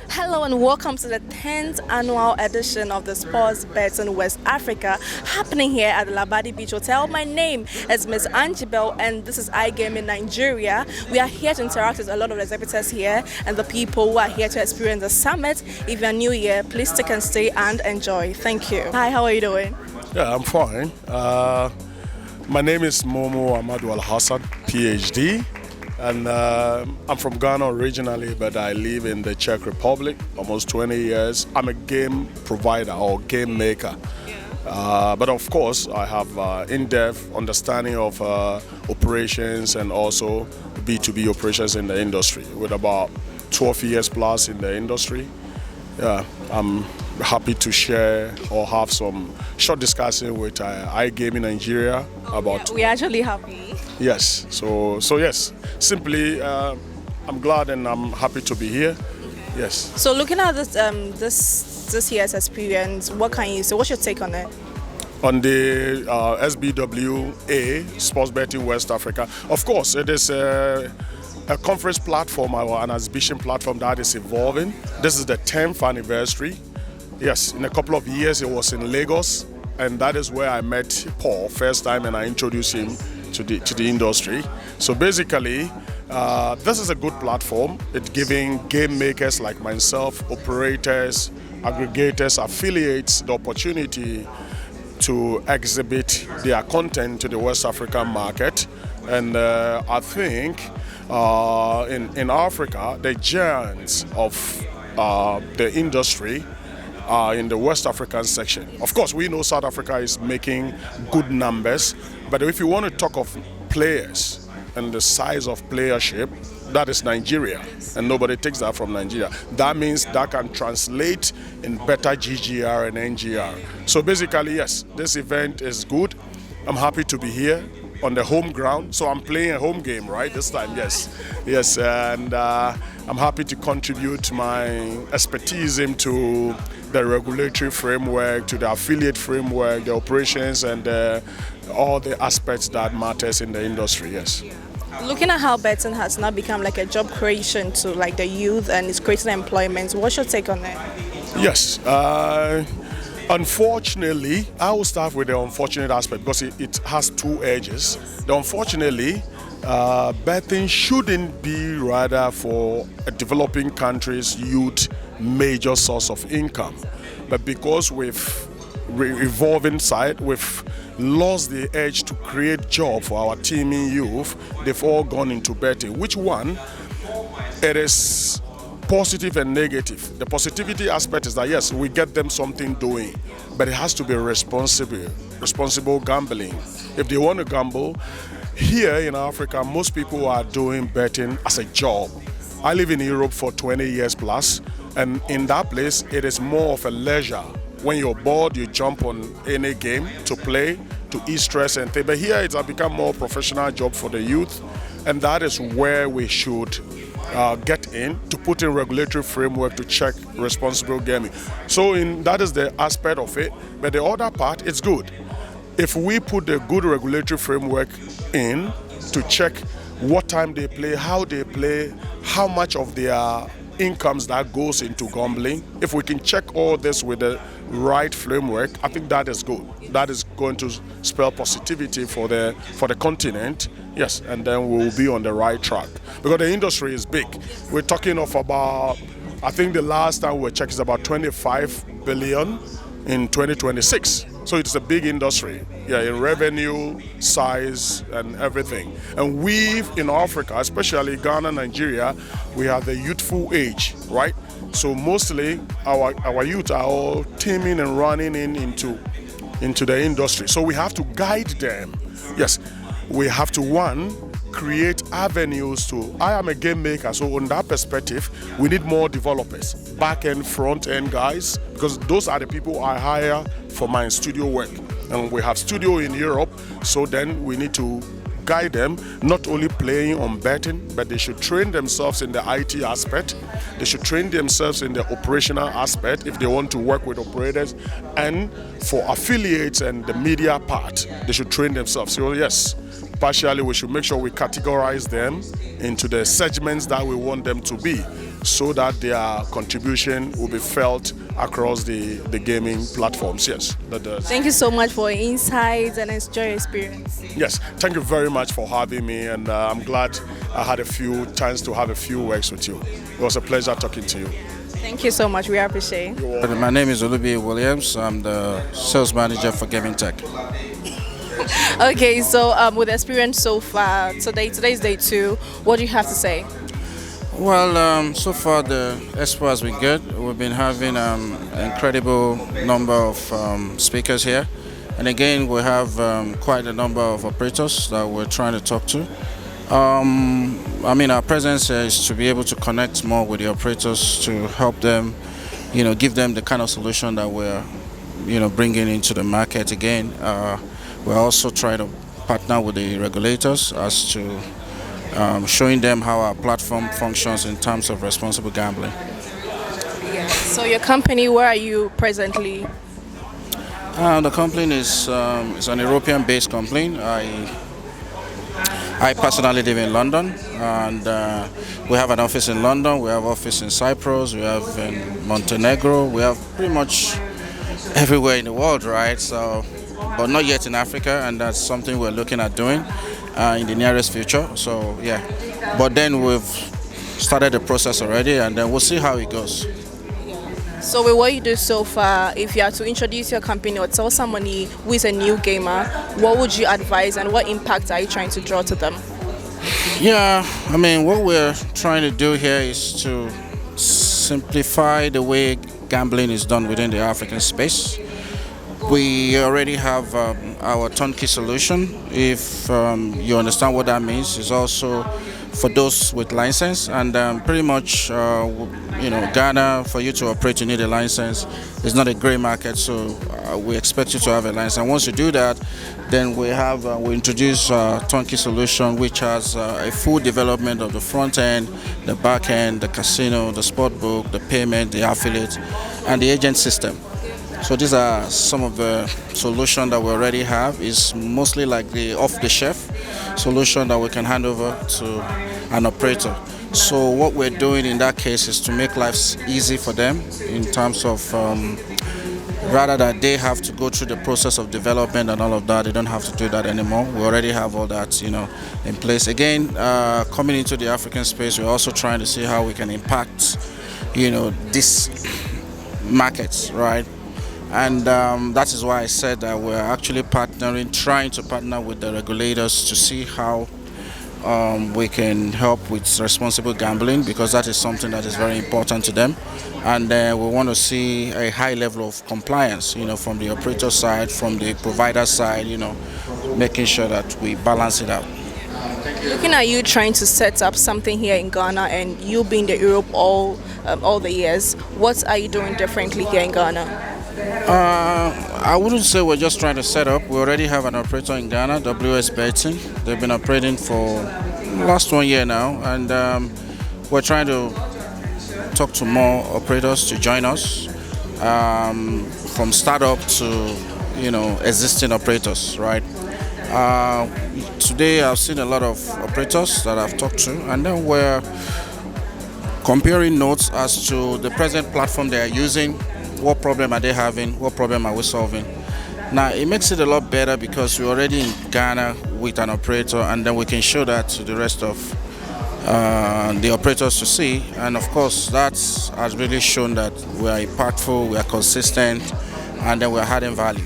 Hello and welcome to the 10th annual edition of the Sports Bets in West Africa, happening here at the Labadi Beach Hotel. My name is Miss Angie Bell and this is iGaming Nigeria. We are here to interact with a lot of exhibitors here and the people who are here to experience the summit. If you're new here, please stick and stay and enjoy. Thank you. Hi, how are you doing? Yeah, I'm fine. My name is Momo Amadou Al Hassan, PhD. And I'm from Ghana originally, but I live in the Czech Republic almost 20 years. I'm a game provider or game maker. But of course, I have in-depth understanding of operations and also B2B operations in the industry with about 12 years plus in the industry. Yeah, I'm happy to share or have some short discussion with iGaming Nigeria about. We're actually happy. Yes, so yes, simply I'm glad and I'm happy to be here. Yes. So looking at this this year's experience, what can you say? What's your take on it? On the SBWA Sports Betting West Africa, of course, it is a conference platform or an exhibition platform that is evolving. This is the 10th anniversary. Yes, in a couple of years it was in Lagos, and that is where I met Paul first time and I introduced him to the industry. So basically, this is a good platform. It's giving game makers like myself, operators, aggregators, affiliates the opportunity to exhibit their content to the West African market. And I think in Africa, the giants of the industry are in the West African section. Of course, we know South Africa is making good numbers, but if you want to talk of players and the size of playership, that is Nigeria, and nobody takes that from Nigeria. That means that can translate in better GGR and NGR. So basically, yes, this event is good. I'm happy to be here on the home ground. So I'm playing a home game, right, this time, yes. Yes, and I'm happy to contribute my expertise into the regulatory framework, to the affiliate framework, the operations, and all the aspects that matters in the industry, yes. Looking at how betting has now become like a job creation to like the youth and it's creating employment, what's your take on that? Yes, unfortunately, I will start with the unfortunate aspect because it has two edges. The unfortunately, betting shouldn't be rather for a developing country's youth major source of income. But because we've evolving side, we've lost the edge to create job for our teeming youth, they've all gone into betting. Which one? It is positive and negative. The positivity aspect is that yes, we get them something doing, but it has to be responsible gambling. If they want to gamble, here in Africa, most people are doing betting as a job. I live in Europe for 20 years plus, and in that place, it is more of a leisure. When you're bored, you jump on any game to play, to ease stress and things. But here it's become more professional job for the youth, and that is where we should get in to put in regulatory framework to check responsible gaming. So that is the aspect of it. But the other part, it's good. If we put the good regulatory framework in to check what time they play, how much of their incomes that goes into gambling, if we can check all this with the right framework, I think that is good. That is going to spell positivity for the continent, yes, and then we'll be on the right track. Because the industry is big. We're talking of about, I think the last time we checked is about 25 billion in 2026. So it's a big industry, yeah, in revenue, size, and everything. And we in Africa, especially Ghana, Nigeria, we have the youthful age, right? So mostly our youth are all teaming and running into the industry. So we have to guide them. Yes, we have to, one, create avenues to, I am a game maker, so on that perspective, we need more developers, back-end, front-end guys, because those are the people I hire for my studio work. And we have studio in Europe, so then we need to guide them, not only playing on betting, but they should train themselves in the IT aspect, they should train themselves in the operational aspect if they want to work with operators, and for affiliates and the media part, they should train themselves. So yes, partially we should make sure we categorize them into the segments that we want them to be. so that their contribution will be felt across the gaming platforms. Yes, that does. Thank you so much for your insights and enjoy your experience. Yes, thank you very much for having me, and I'm glad I had a few chance to have a few words with you. It was a pleasure talking to you. Thank you so much. We appreciate it. My name is Olubi Williams. I'm the sales manager for Gaming Tech. Okay, so with the experience so far, today's day 2. What do you have to say? Well, so far the expo has been good. We've been having incredible number of speakers here, and again we have quite a number of operators that we're trying to talk to. I mean, our presence here is to be able to connect more with the operators to help them, give them the kind of solution that we're, bringing into the market. Again, we're also trying to partner with the regulators as to showing them how our platform functions in terms of responsible gambling. So your company, where are you presently? The company is an European-based company. I personally live in London, and we have an office in London, we have office in Cyprus, we have in Montenegro, we have pretty much everywhere in the world, right? So, but not yet in Africa, and that's something we're looking at doing in the nearest future. So yeah, but then we've started the process already, and then we'll see how it goes. So with what you do so far, if you had to introduce your company or tell somebody who is a new gamer, what would you advise and what impact are you trying to draw to them? Yeah, I mean, what we're trying to do here is to simplify the way gambling is done within the African space. We already have our turnkey solution. If you understand what that means, it's also for those with license, and pretty much, Ghana, for you to operate, you need a license. It's not a grey market, so we expect you to have a license. And once you do that, then we introduce a turnkey solution, which has a full development of the front end, the back end, the casino, the sport book, the payment, the affiliate, and the agent system. So these are some of the solutions that we already have. It's mostly like the off-the-shelf solution that we can hand over to an operator. So what we're doing in that case is to make life easy for them in terms of rather than they have to go through the process of development and all of that, they don't have to do that anymore. We already have all that, in place. Again, coming into the African space, we're also trying to see how we can impact, this markets, right? And that is why I said that we're actually trying to partner with the regulators to see how we can help with responsible gambling, because that is something that is very important to them. And we want to see a high level of compliance, from the operator side, from the provider side, making sure that we balance it out. Looking at you trying to set up something here in Ghana and you being in Europe all the years, what are you doing differently here in Ghana? I wouldn't say we're just trying to set up. We already have an operator in Ghana, WS Betting. They've been operating for the last 1 year now, and we're trying to talk to more operators to join us, from startup to existing operators, right? Today I've seen a lot of operators that I've talked to, and then we're comparing notes as to the present platform they are using. What problem are they having? What problem are we solving? Now, it makes it a lot better because we're already in Ghana with an operator, and then we can show that to the rest of the operators to see. And of course, that has really shown that we are impactful, we are consistent, and then we are adding value.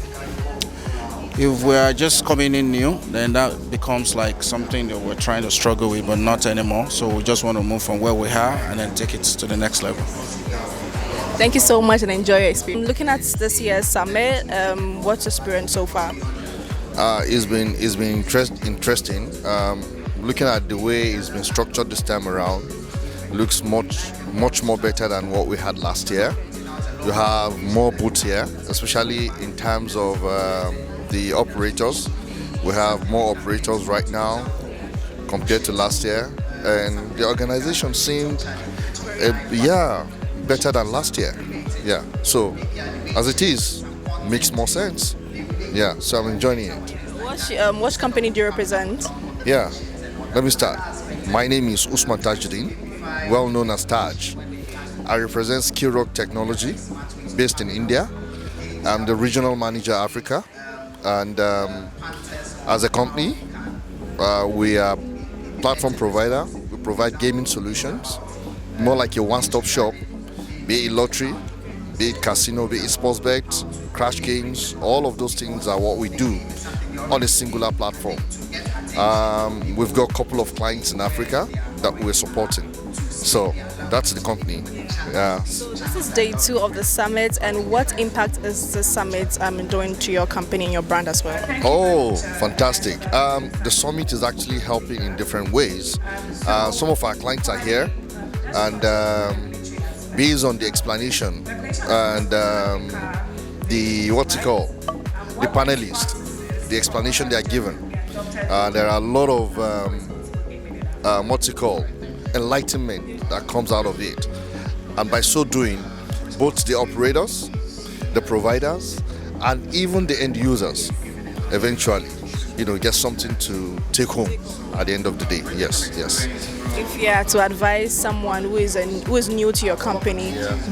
If we are just coming in new, then that becomes like something that we're trying to struggle with, but not anymore. So we just want to move from where we are and then take it to the next level. Thank you so much and enjoy your experience. Looking at this year's summit, what's your experience so far? It's been interesting. Looking at the way it's been structured this time around, looks much more better than what we had last year. You have more booths here, especially in terms of the operators. We have more operators right now compared to last year, and the organization seemed, better than last year. Yeah, so as it is, makes more sense. Yeah, so I'm enjoying it. What company do you represent? Yeah, let me start. My name is Usman Tajuddin. well known as Taj. I represent Skill Rock Technology, based in India. I'm the regional manager Africa, and as a company, we are platform provider. We provide gaming solutions, more like a one-stop shop, be it lottery, be it casino, be it sports bets, crash games. All of those things are what we do on a singular platform. We've got a couple of clients in Africa that we're supporting. So that's the company. Yeah. So this is day 2 of the summit, and what impact is the summit doing to your company and your brand as well? Oh, fantastic. The summit is actually helping in different ways. Some of our clients are here, and based on the explanation and the panelists, the explanation they are given, there are a lot of enlightenment that comes out of it. And by so doing, both the operators, the providers, and even the end users eventually, get something to take home at the end of the day. Yes. If you are to advise someone who is new to your company,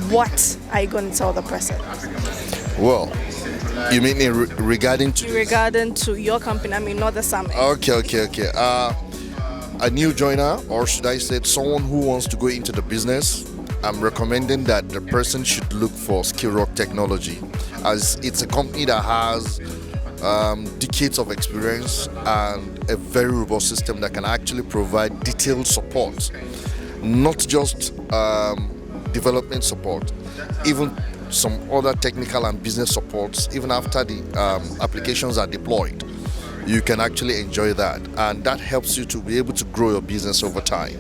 what are you going to tell the person? Well, you mean regarding to your company? I mean, not the summit. Okay. A new joiner, or should I say someone who wants to go into the business, I'm recommending that the person should look for Skill Rock Technology, as it's a company that has decades of experience and a very robust system that can actually provide detailed support, not just development support, even some other technical and business supports. Even after the applications are deployed, you can actually enjoy that, and that helps you to be able to grow your business over time.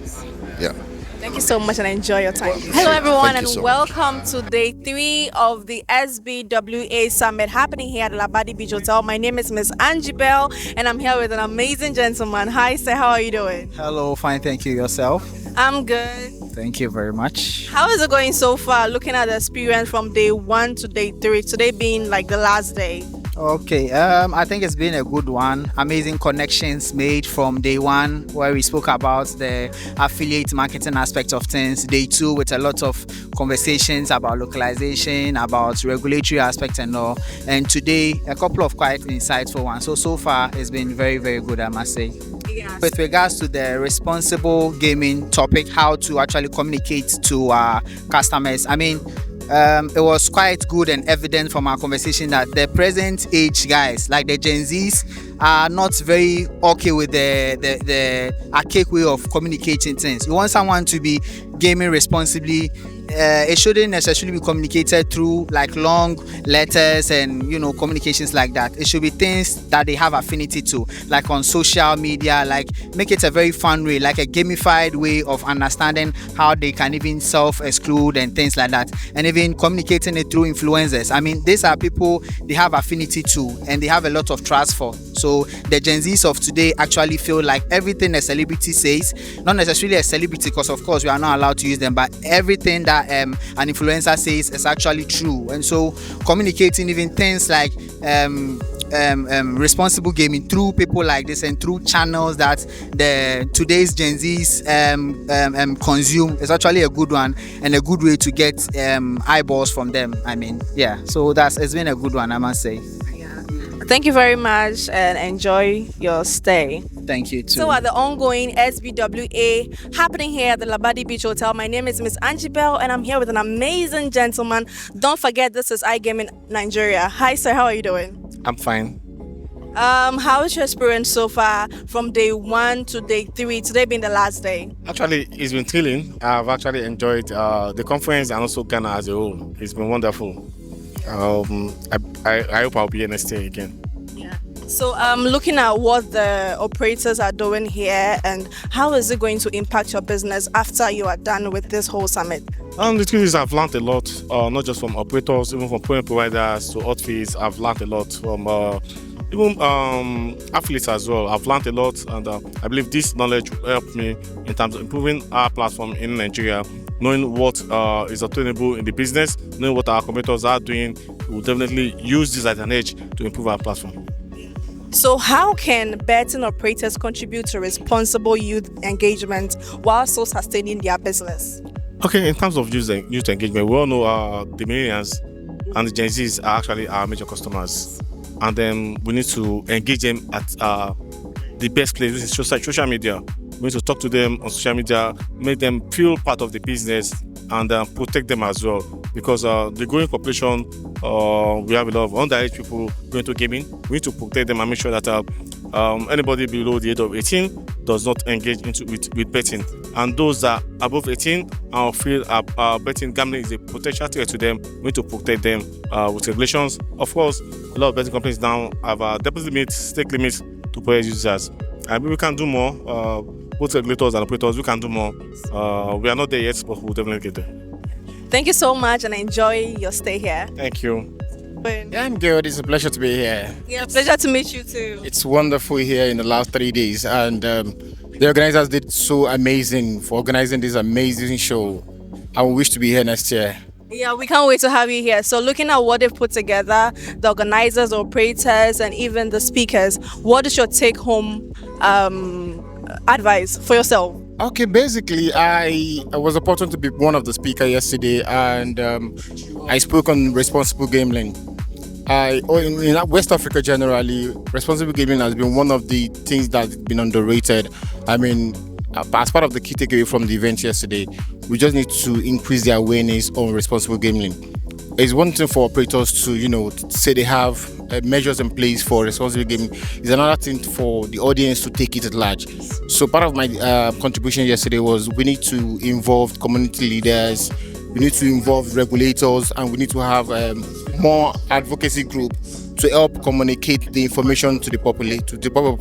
Yeah. Thank you so much, and enjoy your time. Hello everyone, and so welcome much. to day 3 of the SBWA Summit happening here at Labadi Beach Hotel. My name is Miss Angie Bell, and I'm here with an amazing gentleman. Hi sir, how are you doing? Hello, fine, thank you. Yourself? I'm good. Thank you very much. How is it going so far, looking at the experience from day 1 to day 3, today being like the last day? Okay, I think it's been a good one. Amazing connections made from day 1, where we spoke about the affiliate marketing aspect of things. Day 2 with a lot of conversations about localization, about regulatory aspects and all. And today, a couple of quite insightful ones. So far, it's been very, very good, I must say. Yes. With regards to the responsible gaming topic, how to actually communicate to our customers, I mean, it was quite good and evident from our conversation that the present age guys, like the Gen Zs, are not very okay with the archaic way of communicating things. You want someone to be gaming responsibly. It shouldn't necessarily be communicated through like long letters and communications like that. It should be things that they have affinity to, like on social media, like make it a very fun way, like a gamified way of understanding how they can even self-exclude and things like that, and even communicating it through influencers. I mean, these are people they have affinity to and they have a lot of trust for. So the Gen Zs of today actually feel like everything a celebrity says, not necessarily a celebrity because of course we are not allowed to use them, but everything that an influencer says is actually true. And so communicating even things like responsible gaming through people like this and through channels that the today's Gen Zs consume is actually a good one and a good way to get eyeballs from them. I mean, yeah, so it's been a good one, I must say. Thank you very much, and enjoy your stay. Thank you too. So at the ongoing SBWA happening here at the Labadi Beach Hotel, my name is Miss Angie Bell, and I'm here with an amazing gentleman. Don't forget, this is iGaming Nigeria. Hi sir, how are you doing? I'm fine. How is your experience so far from day 1 to day 3, today being the last day? Actually, it's been thrilling. I've actually enjoyed the conference and also Ghana as a whole. It's been wonderful. I hope I'll be here next year again. Yeah. So looking at what the operators are doing here, and how is it going to impact your business after you are done with this whole summit? The truth is I've learned a lot, not just from operators, even from payment providers to outfits. I've learned a lot from even affiliates as well. I've learned a lot, and I believe this knowledge will help me in terms of improving our platform in Nigeria. Knowing what is obtainable in the business, knowing what our competitors are doing, we'll definitely use this as an edge to improve our platform. So, how can betting operators contribute to responsible youth engagement while still sustaining their business? Okay, in terms of youth engagement, we all know the millennials and the Gen Zs are actually our major customers, and then we need to engage them at the best place, which is social media. We need to talk to them on social media, make them feel part of the business, and protect them as well. Because the growing population, we have a lot of underage people going to gaming. We need to protect them and make sure that anybody below the age of 18 does not engage with betting. And those that are above 18 and feel betting gambling is a potential threat to them, we need to protect them with regulations. Of course, a lot of betting companies now have deposit limits, stake limits to protect users. And we can do more. Both regulators and operators, we can do more. We are not there yet, but we'll definitely get there. Thank you so much and enjoy your stay here. Thank you. Yeah, I'm good. It's a pleasure to be here. Yeah, pleasure to meet you too. It's wonderful here in the last 3 days, and the organizers did so amazing for organizing this amazing show. I wish to be here next year. Yeah, we can't wait to have you here. So, looking at what they've put together, the organizers, operators, and even the speakers, what is your take-home advice for yourself? Okay, basically, I was opportunity to be one of the speakers yesterday, and I spoke on responsible gambling. In West Africa generally, responsible gambling has been one of the things that's been underrated. I mean, as part of the key takeaway from the event yesterday, we just need to increase the awareness on responsible gambling. It's one thing for operators to, say they have measures in place for responsible gaming. It's another thing for the audience to take it at large. So part of my contribution yesterday was we need to involve community leaders, we need to involve regulators, and we need to have more advocacy group to help communicate the information to the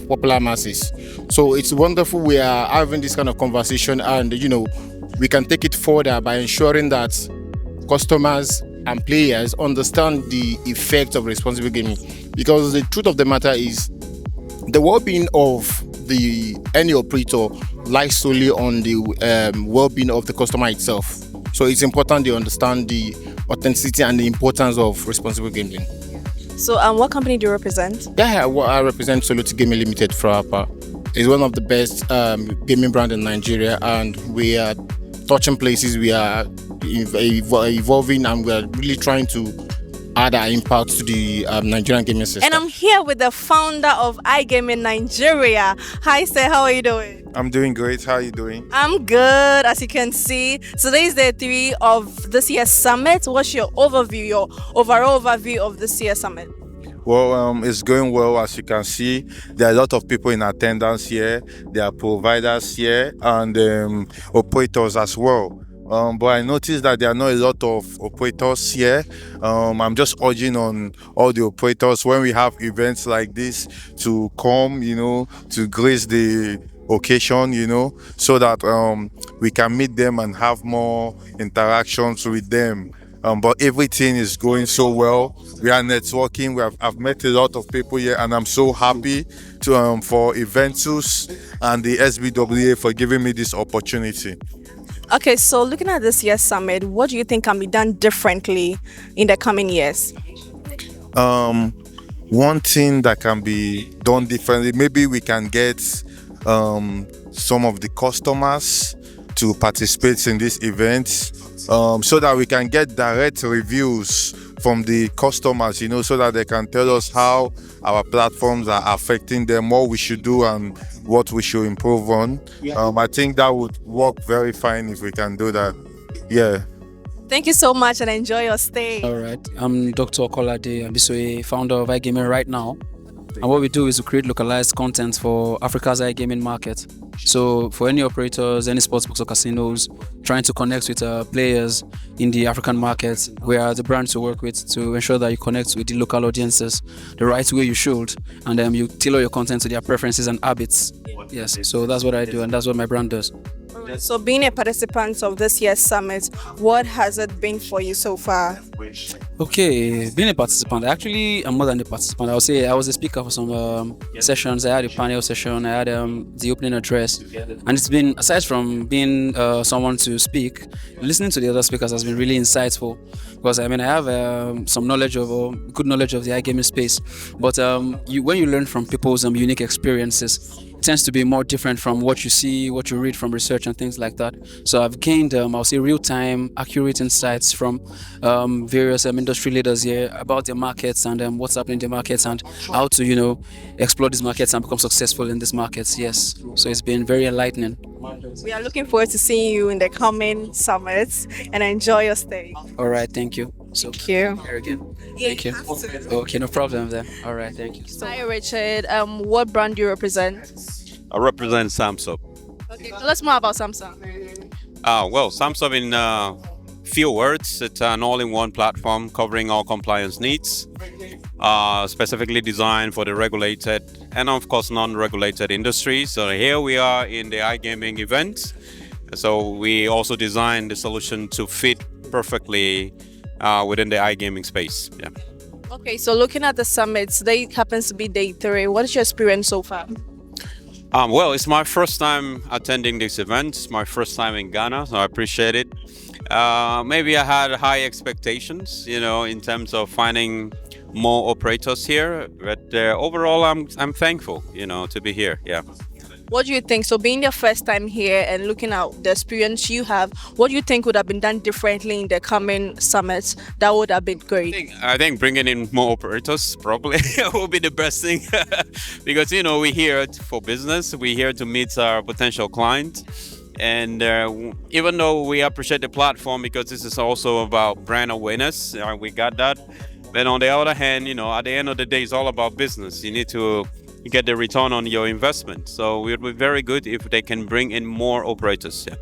popular masses. So it's wonderful we are having this kind of conversation, and we can take it further by ensuring that customers and players understand the effect of responsible gaming, because the truth of the matter is the well-being of any operator lies solely on the well-being of the customer itself. So it's important they understand the authenticity and the importance of responsible gambling. So, what company do you represent? Yeah, I represent Soluti Gaming Limited for APA. It's one of the best gaming brands in Nigeria, and we are touching places. We are evolving, and we are really trying to add our impact to the Nigerian gaming system. And I'm here with the founder of iGaming Nigeria. Hi, sir. How are you doing? I'm doing great. How are you doing? I'm good, as you can see. Today is day 3 of this year's summit. What's your overall overview of this year's summit? Well, it's going well. As you can see, there are a lot of people in attendance here. There are providers here and operators as well. But I noticed that there are not a lot of operators here. I'm just urging on all the operators when we have events like this to come, to grace the occasion, so that we can meet them and have more interactions with them. But everything is going so well. We are networking. I've met a lot of people here, and I'm so happy for Eventus and the SBWA for giving me this opportunity. Okay, so looking at this year's summit, what do you think can be done differently in the coming years? One thing that can be done differently, maybe we can get some of the customers to participate in this event, so that we can get direct reviews from the customers, so that they can tell us how our platforms are affecting them, what we should do and what we should improve on. I think that would work very fine if we can do that. Yeah. Thank you so much and enjoy your stay. All right, I'm Dr. Okolade Abisoye, founder of iGaming right now. And what we do is we create localized content for Africa's iGaming market. So for any operators, any sportsbooks or casinos trying to connect with players in the African market, we are the brand to work with to ensure that you connect with the local audiences the right way you should, and you tailor your content to their preferences and habits. Yes, so that's what I do, and that's what my brand does. So, being a participant of this year's summit, what has it been for you so far? Okay, being a participant, actually, I'm more than a participant. I would say I was a speaker for some sessions. I had a panel session, I had the opening address, and it's been, aside from being someone to speak, listening to the other speakers has been really insightful. Because I mean, I have some knowledge of, or good knowledge of the iGaming space, but when you learn from people's unique experiences, it tends to be more different from what you see, what you read from research and things like that. So I've gained, I'll say, real-time, accurate insights from various industry leaders here about their markets and what's happening in their markets and how to, explore these markets and become successful in these markets. Yes. So it's been very enlightening. We are looking forward to seeing you in the coming summits and enjoy your stay. All right. Thank you. So, Thank you. here again. Thank you. Okay, no problem then. All right. Thank you. Hi, Richard. What brand do you represent? I represent Samsung. Okay, tell us more about Samsung. Well, Samsung in few words, it's an all-in-one platform covering all compliance needs, specifically designed for the regulated and of course non-regulated industries. So here we are in the iGaming event. So we also designed the solution to fit perfectly within the iGaming space. Yeah. Okay, so looking at the summit, today happens to be day 3. What is your experience so far? Well, it's my first time attending this event. It's my first time in Ghana, so I appreciate it. Maybe I had high expectations, in terms of finding more operators here. But overall, I'm thankful, to be here. Yeah. What do you think? So being your first time here and looking at the experience you have, what do you think would have been done differently in the coming summits that would have been great? I think bringing in more operators probably will be the best thing because, we're here for business. We're here to meet our potential clients. And even though we appreciate the platform because this is also about brand awareness, we got that. But on the other hand, at the end of the day, it's all about business. You need to get the return on your investment. So it would be very good if they can bring in more operators. Yeah.